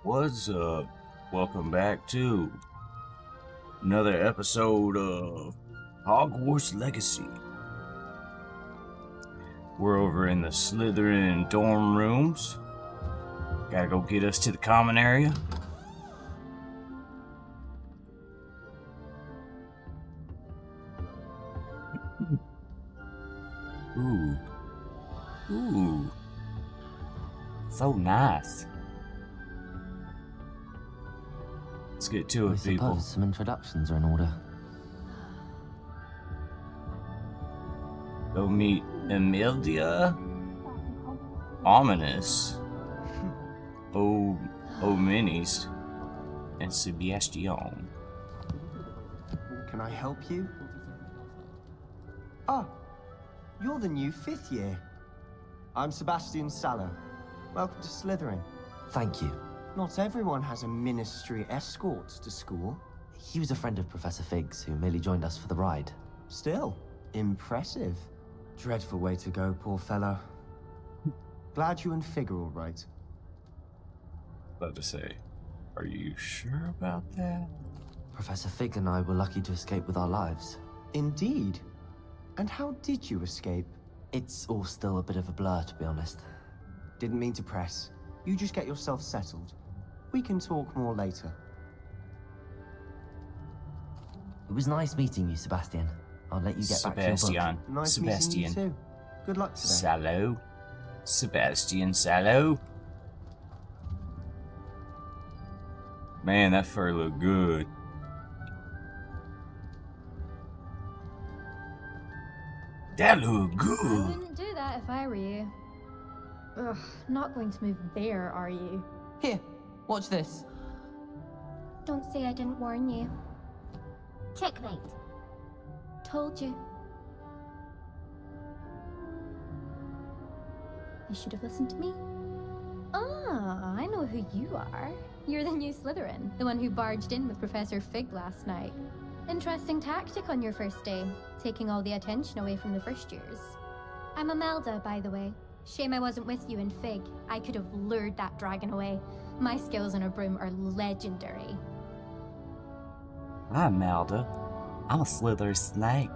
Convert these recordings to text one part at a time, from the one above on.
What's up? Welcome back to another episode of Hogwarts Legacy. We're over in the Slytherin dorm rooms. Gotta go get us to the common area. Ooh. So nice. Let's get to it, people. I suppose some introductions are in order. Go meet Emilia, Ominous, Minis, and Sebastian. Can I help you? Ah, you're the new 5th year. I'm Sebastian Sallow. Welcome to Slytherin. Thank you. Not everyone has a ministry escort to school. He was a friend of Professor Fig's who merely joined us for the ride. Still, impressive. Dreadful way to go, poor fellow. Glad you and Fig are all right. About to say, are you sure about that? Professor Fig and I were lucky to escape with our lives. Indeed. And how did you escape? It's all still a bit of a blur, to be honest. Didn't mean to press. You just get yourself settled. We can talk more later. It was nice meeting you, Sebastian. I'll let you get back to your book. Nice meeting you too. Good luck today. Sallow. Sebastian Sallow. Man, that fur looked good. That looked I good. wouldn't do that if I were you. Ugh, not going to move there, are you? Here, watch this. Don't say I didn't warn you. Checkmate. Told you. You should have listened to me. Ah, I know who you are. You're the new Slytherin, the one who barged in with Professor Fig last night. Interesting tactic on your first day, taking all the attention away from the first years. I'm Imelda, by the way. Shame I wasn't with you in Fig. I could have lured that dragon away. My skills on a broom are legendary. I'm Malda. I'm a Slither snake.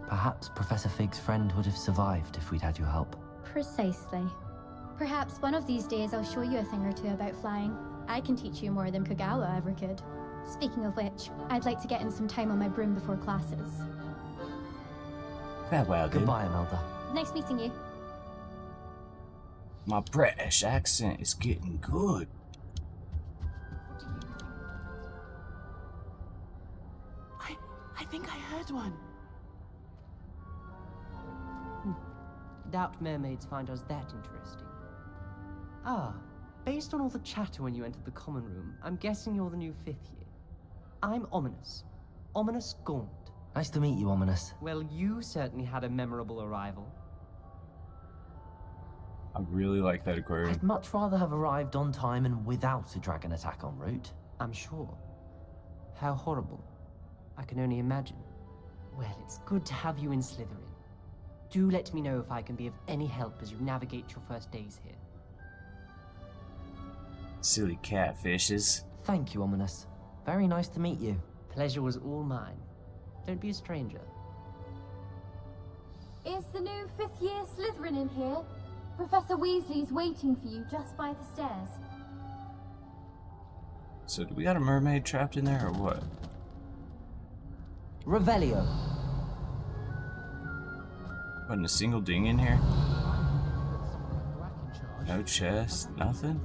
Perhaps Professor Fig's friend would have survived if we'd had your help. Precisely. Perhaps one of these days I'll show you a thing or two about flying. I can teach you more than Kogawa ever could. Speaking of which, I'd like to get in some time on my broom before classes. Farewell, then. Goodbye, Imelda. Nice meeting you. My British accent is getting good. I think I heard one. Doubt mermaids find us that interesting. Ah, based on all the chatter when you entered the common room, I'm guessing you're the new 5th year. I'm Ominous. Ominous Gaunt. Nice to meet you, Ominous. Well, you certainly had a memorable arrival. I really like that aquarium. I'd much rather have arrived on time and without a dragon attack en route. I'm sure. How horrible. I can only imagine. Well, it's good to have you in Slytherin. Do let me know if I can be of any help as you navigate your first days here. Silly catfishes. Thank you, Ominous. Very nice to meet you. Pleasure was all mine. Don't be a stranger. Is the new 5th year Slytherin in here? Professor Weasley's waiting for you just by the stairs. So do we got a mermaid trapped in there or what? Revelio. Wasn't a single ding in here? No chest, nothing?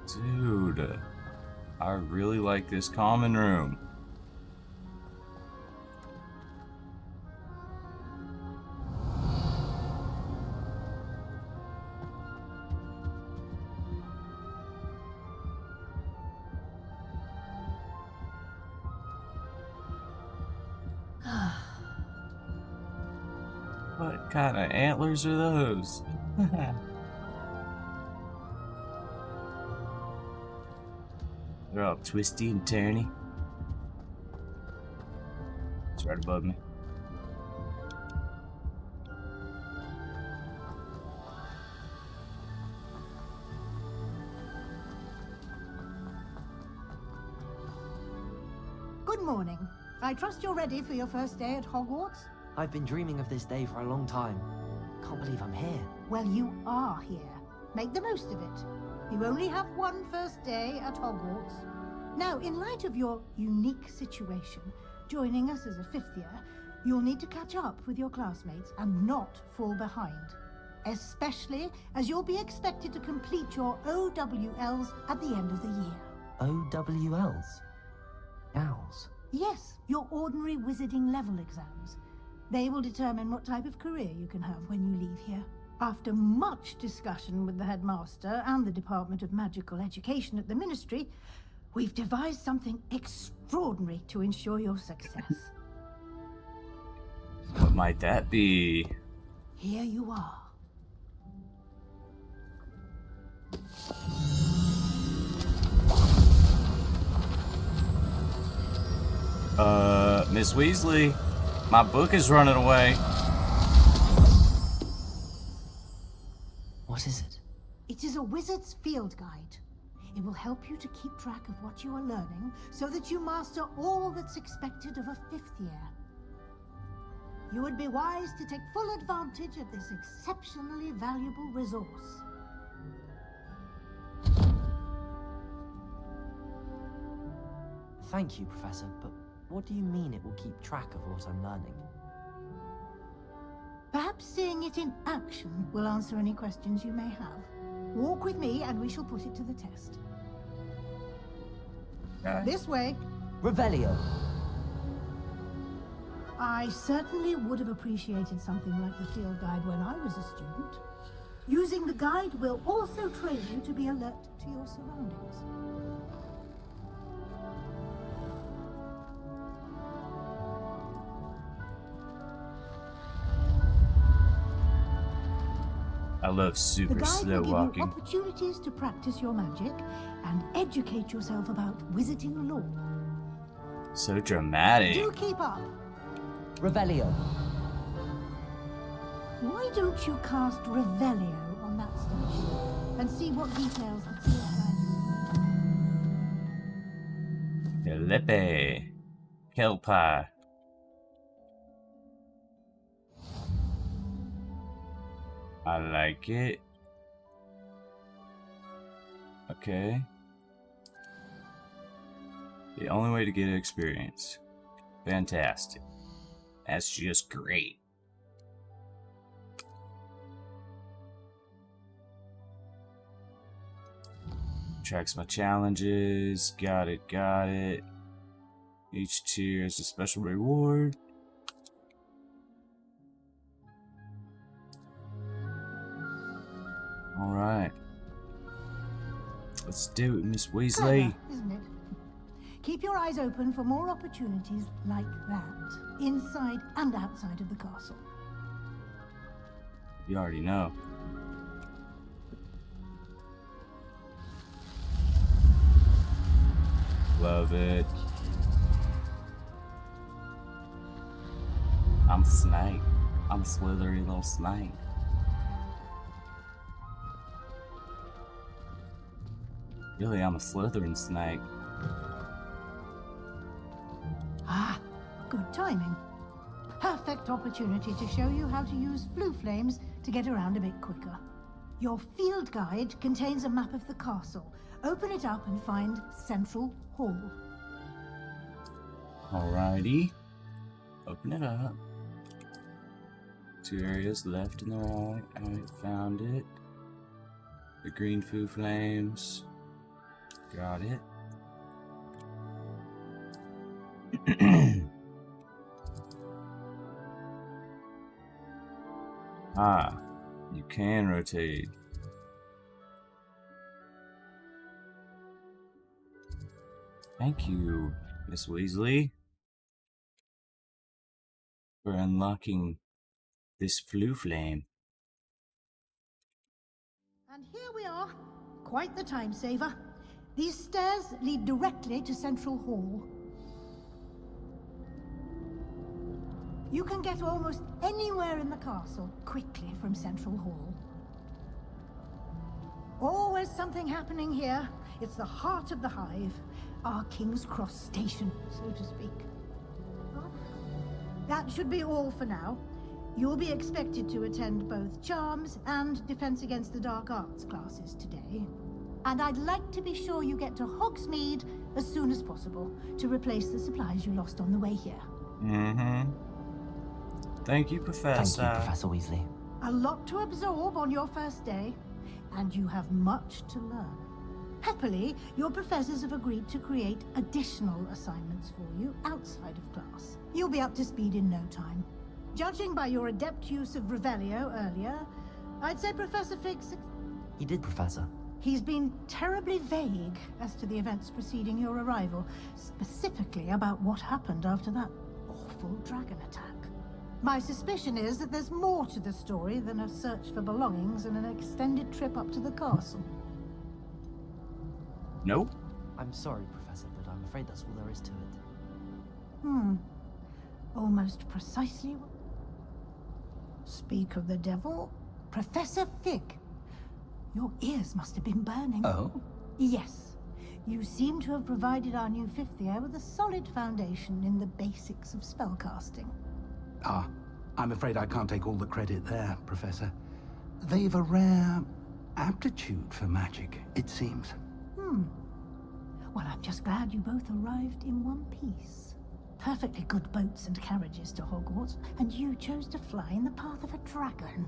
Dude, I really like this common room. What kind of antlers are those? They're all twisty and turny. It's right above me. Good morning. I trust you're ready for your first day at Hogwarts? I've been dreaming of this day for a long time. Can't believe I'm here. Well, you are here. Make the most of it. You only have one first day at Hogwarts. Now, in light of your unique situation, joining us as a fifth year, you'll need to catch up with your classmates and not fall behind. Especially as you'll be expected to complete your OWLs at the end of the year. OWLs? Owls? Yes, your ordinary wizarding level exams. They will determine what type of career you can have when you leave here. After much discussion with the headmaster and the Department of Magical Education at the Ministry, we've devised something extraordinary to ensure your success. What might that be? Here you are. Miss Weasley, my book is running away. What is it? It is a wizard's field guide. It will help you to keep track of what you are learning so that you master all that's expected of a fifth year. You would be wise to take full advantage of this exceptionally valuable resource. Thank you, Professor, but what do you mean it will keep track of what I'm learning? Perhaps seeing it in action will answer any questions you may have. Walk with me and we shall put it to the test. Okay. This way. Revelio! I certainly would have appreciated something like the field guide when I was a student. Using the guide will also train you to be alert to your surroundings. I love The super guide slow will give you walking. opportunities to practice your magic and educate yourself about wizarding lore. So dramatic. Do keep up. Revelio! Why don't you cast Revelio on that statue and see what details the field guide Felipe. Kelpie. I like it. Okay. The only way to get experience. Fantastic. That's just great. Tracks my challenges. Got it, got it. Each tier is a special reward. Alright. Let's do it, Miss Weasley. Clever, isn't it? Keep your eyes open for more opportunities like that, inside and outside of the castle. You already know. Love it. I'm Snake. I'm a slithery little snake. Really, I'm a Slytherin snake. Ah, good timing. Perfect opportunity to show you how to use flue flames to get around a bit quicker. Your field guide contains a map of the castle. Open it up and find Central Hall. Alrighty. Open it up. 2 areas left and the right. Alright, found it. The green foo flames. Got it. Ah, you can rotate. Thank you, Miss Weasley, for unlocking this flue flame. And here we are. Quite the time saver. These stairs lead directly to Central Hall. You can get almost anywhere in the castle quickly from Central Hall. Always something happening here. It's the heart of the hive. Our King's Cross station, so to speak. That should be all for now. You'll be expected to attend both Charms and Defense Against the Dark Arts classes today. And I'd like to be sure you get to Hogsmeade as soon as possible to replace the supplies you lost on the way here. Mm-hmm. Thank you, Professor. Thank you, Professor Weasley. A lot to absorb on your first day, and you have much to learn. Happily, your professors have agreed to create additional assignments for you outside of class. You'll be up to speed in no time. Judging by your adept use of Revelio earlier, I'd say Professor Fig's... He did, Professor. He's been terribly vague as to the events preceding your arrival, specifically about what happened after that awful dragon attack. My suspicion is that there's more to the story than a search for belongings and an extended trip up to the castle. Nope. I'm sorry, Professor, but I'm afraid that's all there is to it. Almost precisely. Speak of the devil, Professor Fig. Your ears must have been burning. Oh? Yes. You seem to have provided our new fifth year with a solid foundation in the basics of spellcasting. Ah, I'm afraid I can't take all the credit there, Professor. They've a rare aptitude for magic, it seems. Well, I'm just glad you both arrived in one piece. Perfectly good boats and carriages to Hogwarts, and you chose to fly in the path of a dragon.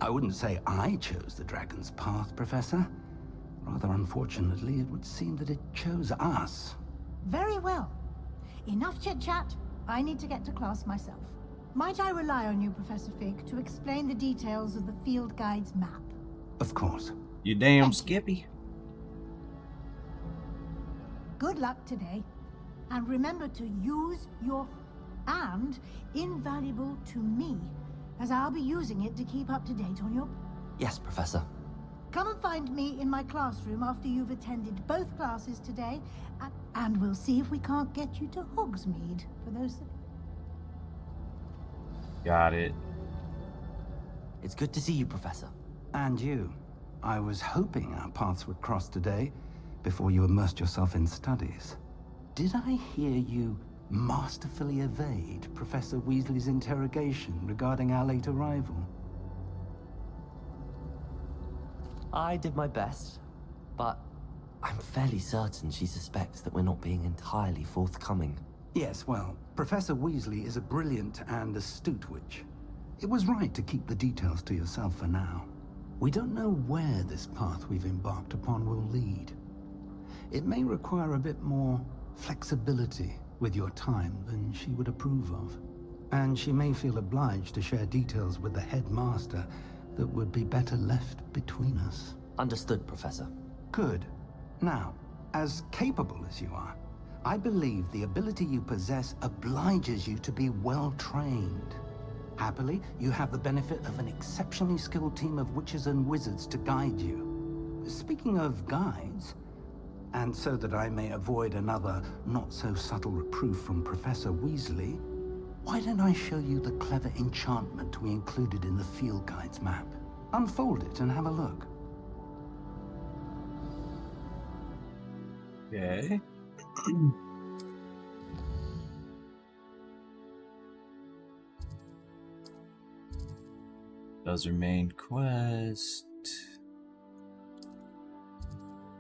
I wouldn't say I chose the dragon's path, Professor. Rather unfortunately, it would seem that it chose us. Very well. Enough chit-chat. I need to get to class myself. Might I rely on you, Professor Fig, to explain the details of the field guide's map? Of course. You damn Thank you. Skippy. Good luck today. And remember to use your... and invaluable to me, as I'll be using it to keep up to date on your... Yes, Professor. Come and find me in my classroom after you've attended both classes today, and we'll see if we can't get you to Hogsmeade for those... Got it. It's good to see you, Professor. And you. I was hoping our paths would cross today, before you immersed yourself in studies. Did I hear you masterfully evade Professor Weasley's interrogation regarding our late arrival? I did my best, but I'm fairly certain she suspects that we're not being entirely forthcoming. Yes, well, Professor Weasley is a brilliant and astute witch. It was right to keep the details to yourself for now. We don't know where this path we've embarked upon will lead. It may require a bit more flexibility with your time than she would approve of. And she may feel obliged to share details with the headmaster that would be better left between us. Understood, Professor. Good. Now, as capable as you are, I believe the ability you possess obliges you to be well trained. Happily, you have the benefit of an exceptionally skilled team of witches and wizards to guide you. Speaking of guides, and so that I may avoid another not-so-subtle reproof from Professor Weasley, why don't I show you the clever enchantment we included in the field guide's map? Unfold it and have a look. Okay. Does our main quest.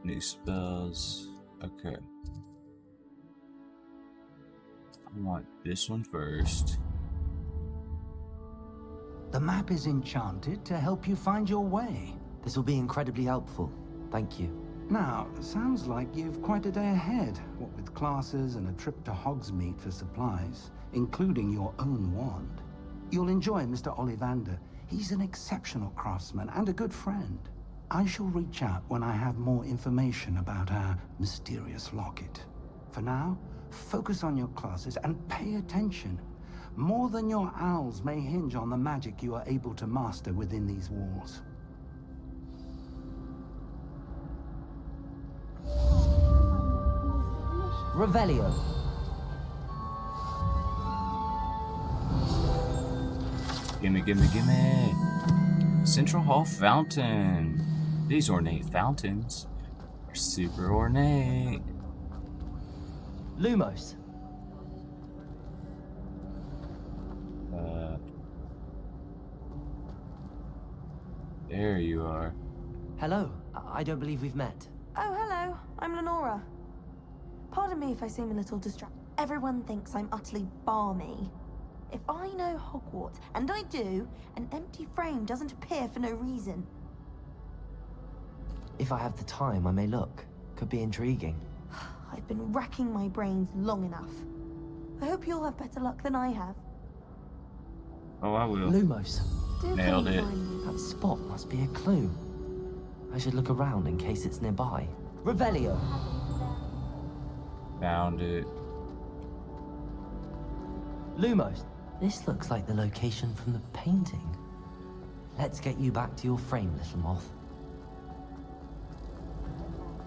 New spells. Okay. I want this one first. The map is enchanted to help you find your way. This will be incredibly helpful. Thank you. Now, sounds like you've quite a day ahead, what with classes and a trip to Hogsmeade for supplies, including your own wand. You'll enjoy Mr. Ollivander. He's an exceptional craftsman and a good friend. I shall reach out when I have more information about our mysterious locket. For now, focus on your classes and pay attention. More than your owls may hinge on the magic you are able to master within these walls. Revelio. Gimme, gimme, gimme. Central Hall Fountain. These ornate fountains are super ornate. Lumos. There you are. Hello. I don't believe we've met. Oh, hello. I'm Lenora. Pardon me if I seem a little distracted. Everyone thinks I'm utterly balmy. If I know Hogwarts, and I do, an empty frame doesn't appear for no reason. If I have the time, I may look. Could be intriguing. I've been racking my brains long enough. I hope you'll have better luck than I have. Oh, I will. Lumos. Do Nailed come it. find me. That spot must be a clue. I should look around in case it's nearby. Revelio. Found it. Lumos. This looks like the location from the painting. Let's get you back to your frame, little moth.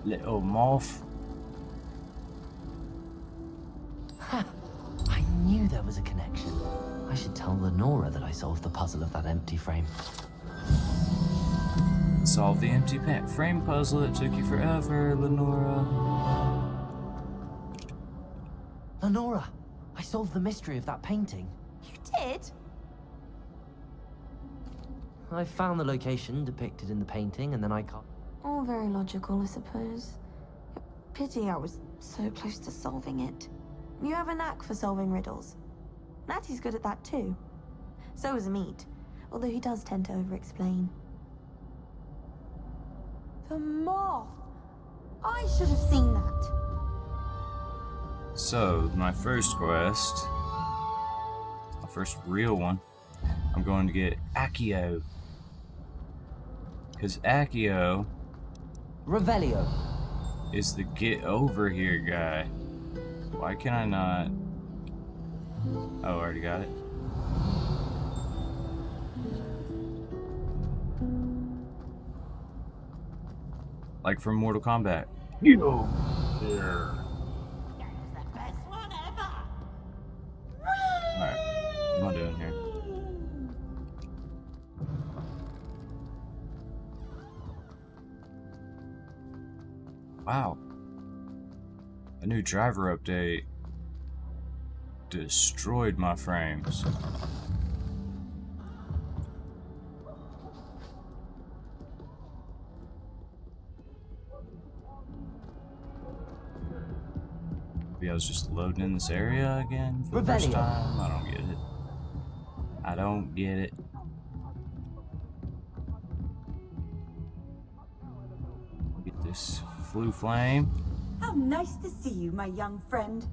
Little moth. Ha! I knew there was a connection. I should tell Lenora that I solved the puzzle of that empty frame. Solve the empty frame puzzle that took you forever, Lenora. Lenora, I solved the mystery of that painting. You did? I found the location depicted in the painting, and then I can't. All very logical, I suppose. Pity I was so close to solving it. You have a knack for solving riddles. Natty's good at that too. So is Amit, although he does tend to over-explain. The moth! I should have seen that. So, my first quest, my first real one, I'm going to get Accio. Because Accio Revelio. is the get over here guy. Why can I not? Oh, I already got it. Like from Mortal Kombat. Get over there. Alright, what am I doing here? Wow. A new driver update destroyed my frames. Maybe I was just loading in this area again for the first Revelio. time. I don't get it. I don't get it. Get this flu flame. How nice to see you, my young friend.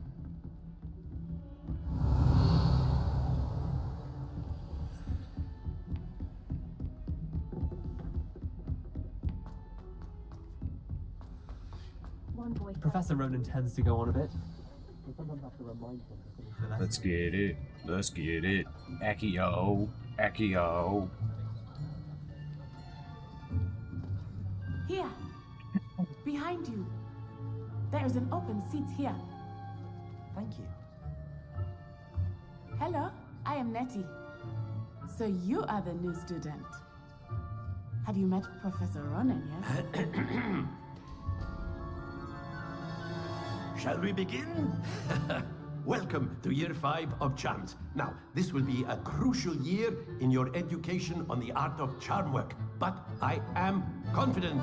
Professor Ronan tends to go on a bit. We sometimes have to remind him to finish the lesson. Let's get it. Let's get it. Accio. Accio. Here, behind you. There's an open seat here. Thank you. Hello, I am Nettie. So you are the new student. Have you met Professor Ronan yet? Shall we begin? Welcome to Year 5 of Charms. Now, this will be a crucial year in your education on the art of charm work, but I am confident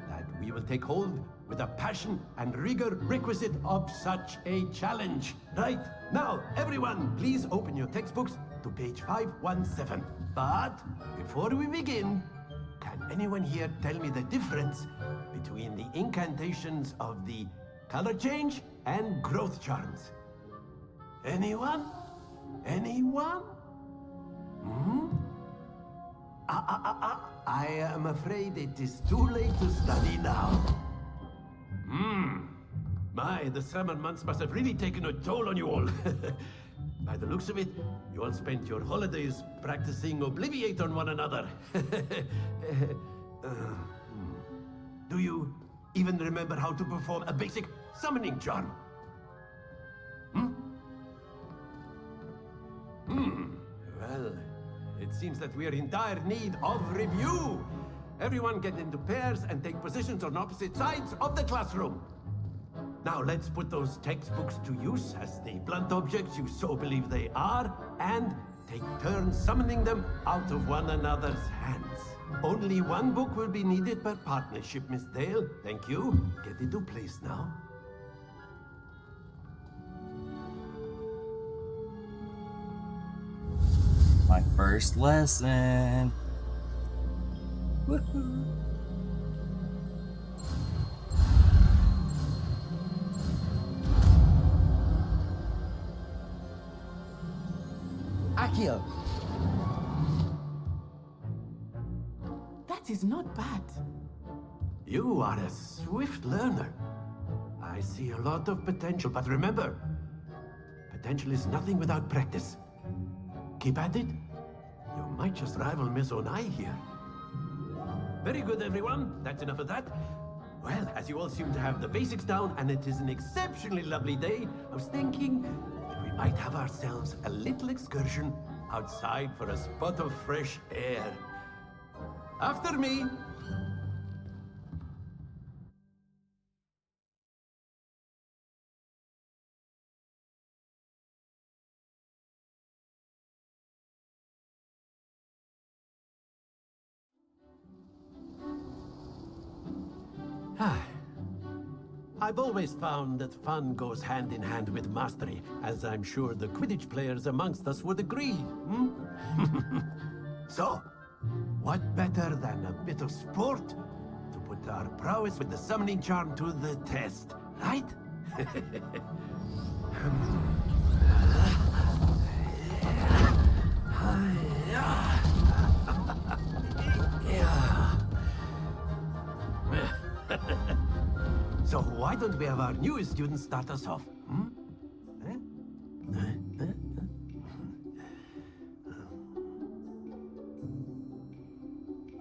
that we will take hold with the passion and rigor requisite of such a challenge. Right, now, everyone, please open your textbooks to page 517. But before we begin, can anyone here tell me the difference between the incantations of the color change and growth charms? Anyone? Anyone? I am afraid it is too late to study now. My, the summer months must have really taken a toll on you all. By the looks of it, you all spent your holidays practicing Obliviate on one another. Do you even remember how to perform a basic summoning charm? Well, it seems that we are in dire need of review. Everyone get into pairs and take positions on opposite sides of the classroom. Now let's put those textbooks to use as the blunt objects you so believe they are, and take turns summoning them out of one another's hands. Only one book will be needed per partnership, Miss Dale. Thank you. Get into place now. My first lesson. Woohoo. Accio! That is not bad. You are a swift learner. I see a lot of potential, but remember, potential is nothing without practice. Keep at it. You might just rival Miss Onai here. Very good, everyone. That's enough of that. Well, as you all seem to have the basics down, and it is an exceptionally lovely day, I was thinking that we might have ourselves a little excursion outside for a spot of fresh air. After me. I've always found that fun goes hand in hand with mastery, as I'm sure the Quidditch players amongst us would agree. So, what better than a bit of sport to put our prowess with the summoning charm to the test, right? So why don't we have our newest student start us off? I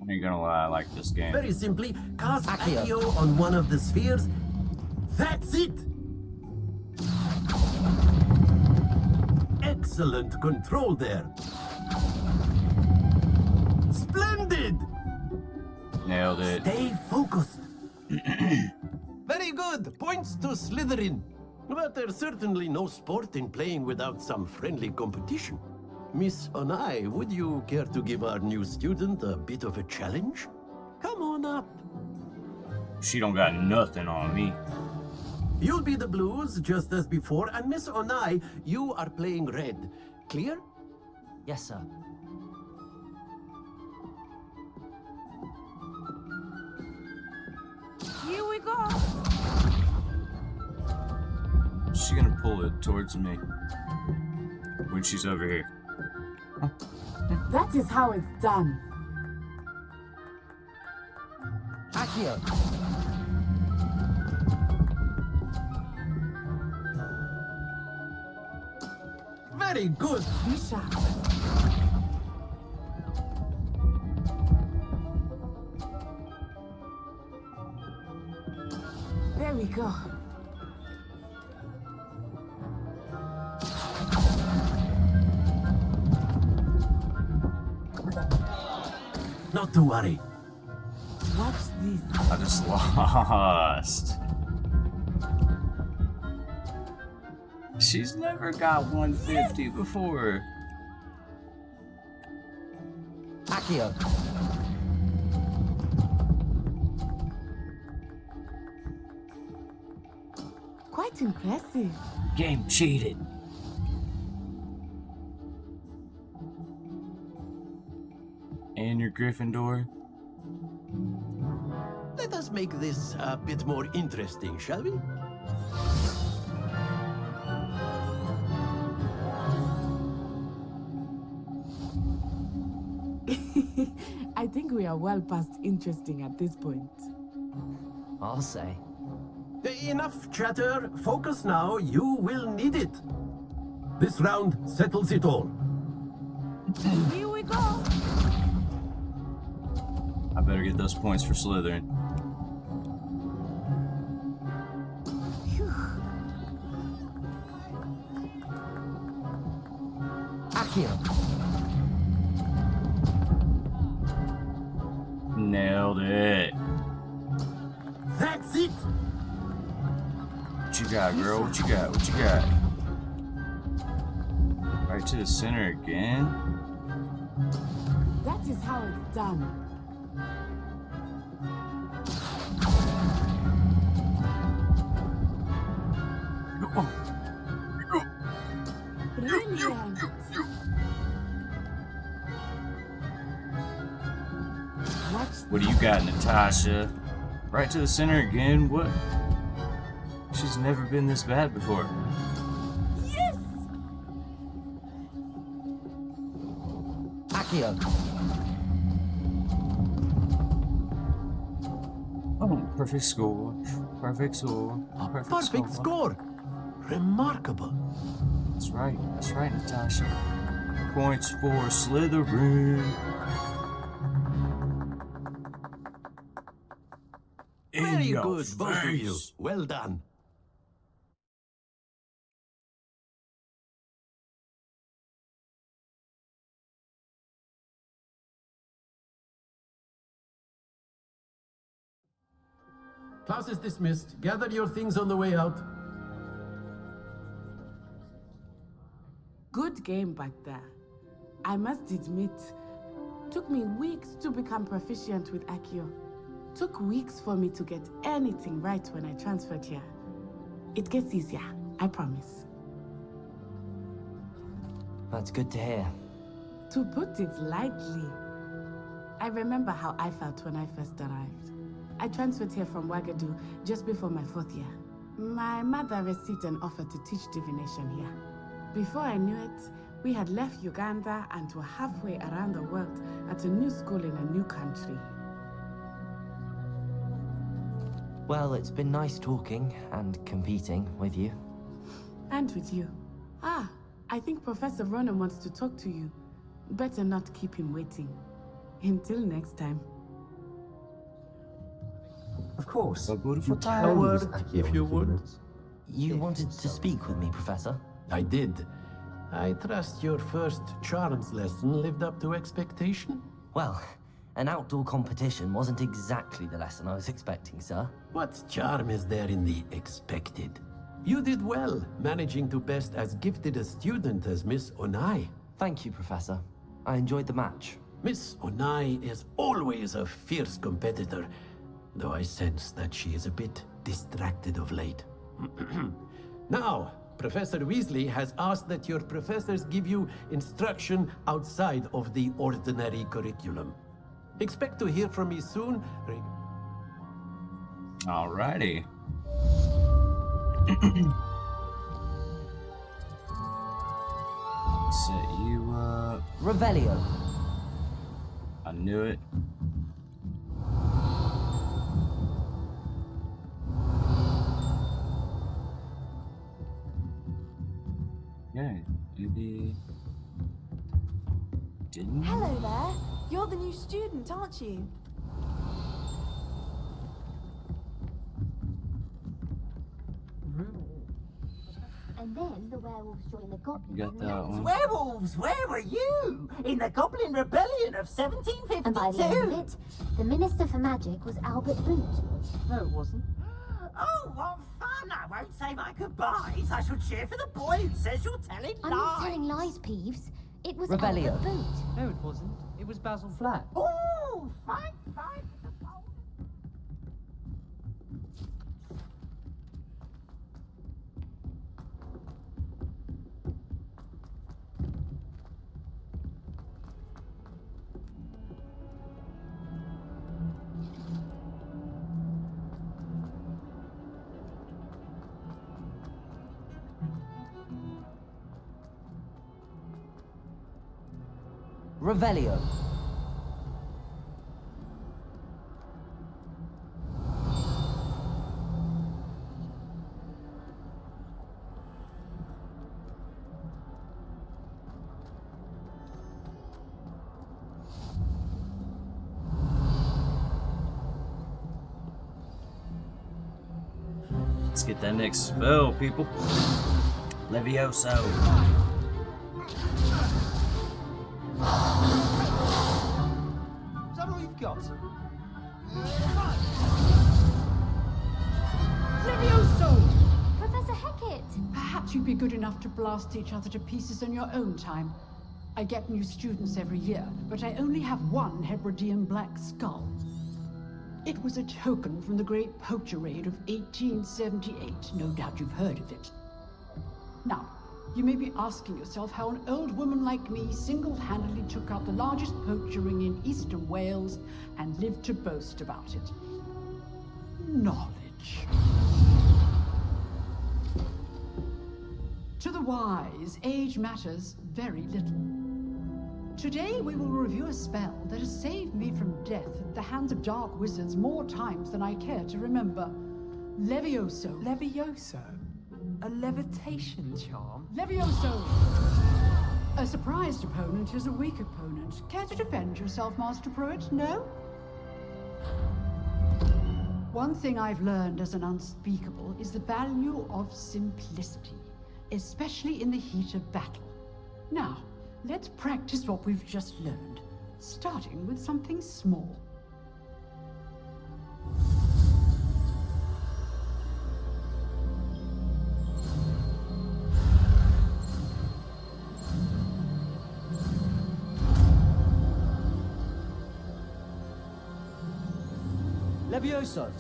ain't gonna lie, I like this game. Very simply, cast Accio on one of the spheres. That's it! Excellent control there. Splendid! Nailed it. Stay focused. Very good. Points to Slytherin. But there's certainly no sport in playing without some friendly competition. Miss Onai, would you care to give our new student a bit of a challenge? Come on up. She don't got nothing on me. You'll be the blues, just as before, and Miss Onai, you are playing red. Clear? Yes, sir. Here we go. She's gonna pull it towards me when she's over here. That is how it's done. Accio! Very good. Be sharp. There we go. Not to worry. Watch this. I just lost. She's never got 150 before. Accio! Quite impressive. Game cheated. And your Gryffindor. Let us make this a bit more interesting, shall we? I think we are well past interesting at this point. I'll say. Enough chatter. Focus now. You will need it. This round settles it all. Here we go. I better get those points for Slytherin. Accio! Nailed Nailed it. That's it! What you got, girl? What you got? What you got? Right to the center again? That is how it's done. Brilliant. What do you got, Natasha? Right to the center again? What? She's never been this bad before. Yes! Accio. Oh, perfect score. Perfect score. Perfect score. Remarkable. That's right, Natasha. Points for Slytherin. Very good, both of you. Well done. Class is dismissed. Gather your things on the way out. Good game back there. I must admit, took me weeks to become proficient with Accio. Took weeks for me to get anything right when I transferred here. It gets easier, I promise. That's good to hear. To put it lightly, I remember how I felt when I first arrived. I transferred here from Wagadu just before my 4th year. My mother received an offer to teach divination here. Before I knew it, we had left Uganda and were halfway around the world at a new school in a new country. Well, it's been nice talking and competing with you. And with you. Ah, I think Professor Ronan wants to talk to you. Better not keep him waiting. Until next time. Of course. A beautiful A word, if you would. You wanted to speak with me, Professor? I did. I trust your first charms lesson lived up to expectation? Well, an outdoor competition wasn't exactly the lesson I was expecting, sir. What charm is there in the expected? You did well, managing to best as gifted a student as Miss Onai. Thank you, Professor. I enjoyed the match. Miss Onai is always a fierce competitor, though I sense that she is a bit distracted of late. Now, Professor Weasley has asked that your professors give you instruction outside of the ordinary curriculum. Expect to hear from me soon. Alrighty. Set you up. Revelio. I knew it. Yeah, maybe. Didn't. Hello there. You're the new student, aren't you? And then the werewolves joined the goblins. You got that one. Werewolves, where were you? In the Goblin Rebellion of 1752? And by the end of it, the Minister for Magic was Albert Boot. No, it wasn't. Oh, what fun! I won't say my goodbyes. I shall cheer for the boy who says you're telling I'm lies. not telling lies, Peeves. It was Revelio. Albert Boot. No, it wasn't. It was Basil Flat. Oh, fight, fight. Revelio. Let's get that next spell, people. Levioso. Is that all you've got? Levioso! Professor Hecat! Perhaps you'd be good enough to blast each other to pieces on your own time. I get new students every year, but I only have one Hebridean black skull. It was a token from the Great Poacher Raid of 1878. No doubt you've heard of it. Now, you may be asking yourself how an old woman like me single-handedly took out the largest poacher ring in eastern Wales and lived to boast about it. Knowledge. To the wise, age matters very little. Today we will review a spell that has saved me from death at the hands of dark wizards more times than I care to remember. Levioso. Levioso? A levitation charm? Levioso! A surprised opponent is a weak opponent. Care to defend yourself, Master Pruitt? No? One thing I've learned as an unspeakable is the value of simplicity, especially in the heat of battle. Now, let's practice what we've just learned, starting with something small. Levioso!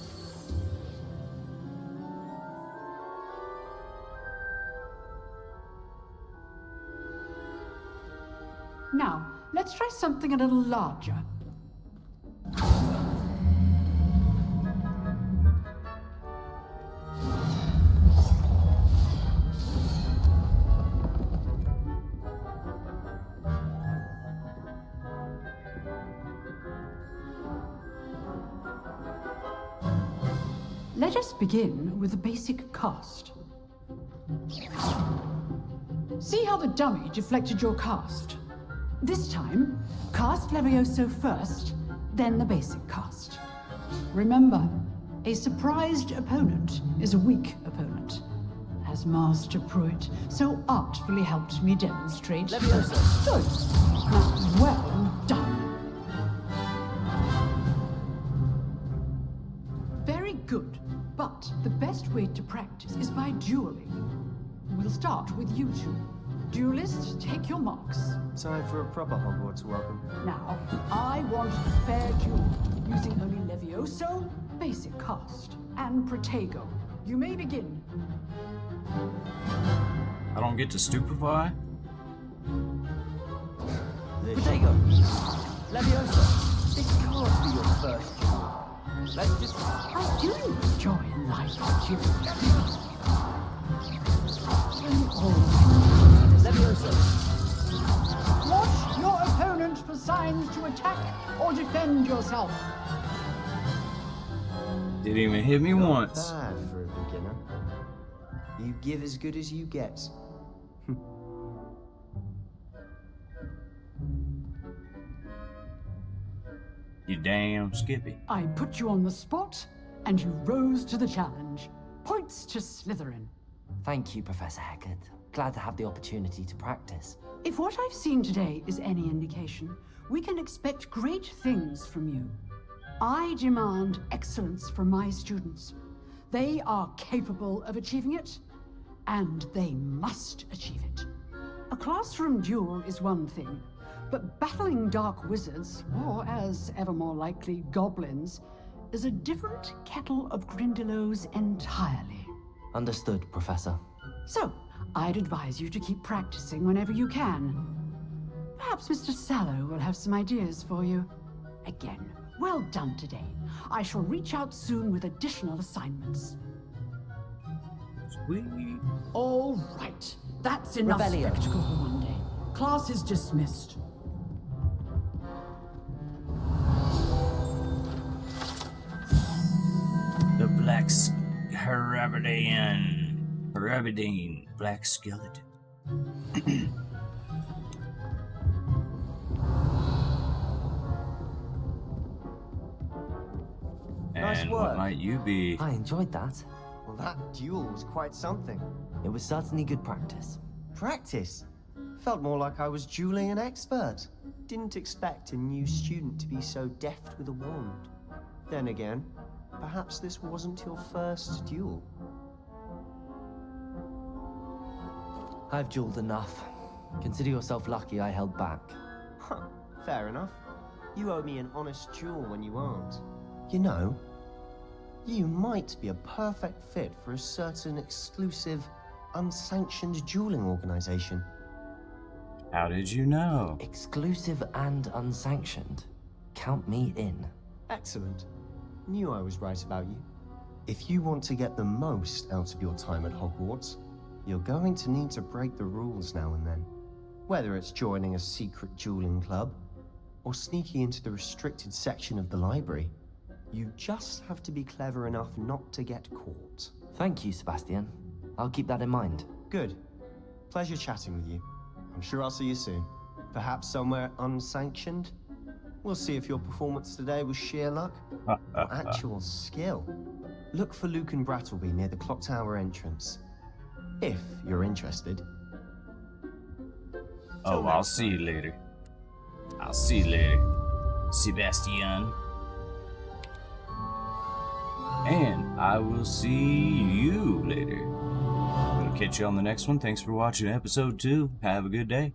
Now, let's try something a little larger. Let us begin with the basic cast. See how the dummy deflected your cast? This time, cast Levioso first, then the basic cast. Remember, a surprised opponent is a weak opponent, as Master Pruitt so artfully helped me demonstrate. Levioso! Good. Now, well done. Very good, but the best way to practice is by dueling. We'll start with you two. Duelists, take your marks. Time for a proper Hogwarts welcome. Now, I want a fair duel, using only Levioso, basic cast, and Protego. You may begin. I don't get to stupefy? Protego! Levioso! This can't be your first duel. Let's just... I do enjoy life duels. Levioso! Watch your opponent for signs to attack or defend yourself. Didn't even hit me once. Not bad for a beginner. You give as good as you get. You damn Skippy. I put you on the spot, and you rose to the challenge. Points to Slytherin. Thank you, Professor Hecat. Glad to have the opportunity to practice. If what I've seen today is any indication, we can expect great things from you. I demand excellence from my students. They are capable of achieving it, and they must achieve it. A classroom duel is one thing, but battling dark wizards, or as ever more likely, goblins, is a different kettle of Grindylows entirely. Understood, Professor. So, I'd advise you to keep practicing whenever you can. Perhaps Mr. Sallow will have some ideas for you. Again, well done today. I shall reach out soon with additional assignments. Sweet. All right, that's enough Rebellion. spectacle for one day. Class is dismissed. The Black Hebridean Black Skeleton. Nice And work. what might you be? I enjoyed that. Well, that duel was quite something. It was certainly good practice. Practice? Felt more like I was dueling an expert. Didn't expect a new student to be so deft with a wand. Then again, perhaps this wasn't your first duel. I've dueled enough. Consider yourself lucky I held back. Huh, fair enough. You owe me an honest duel when you aren't. You know, you might be a perfect fit for a certain exclusive, unsanctioned dueling organization. How did you know? Exclusive and unsanctioned. Count me in. Excellent. Knew I was right about you. If you want to get the most out of your time at Hogwarts, you're going to need to break the rules now and then. Whether it's joining a secret dueling club, or sneaking into the restricted section of the library, you just have to be clever enough not to get caught. Thank you, Sebastian. I'll keep that in mind. Good. Pleasure chatting with you. I'm sure I'll see you soon. Perhaps somewhere unsanctioned? We'll see if your performance today was sheer luck or actual skill. Look for Luke and Brattleby near the Clock Tower entrance. If you're interested. Oh, I'll see you later. I'll see you later, Sebastian. And I will see you later. I'm gonna catch you on the next one. Thanks for watching episode 2. Have a good day.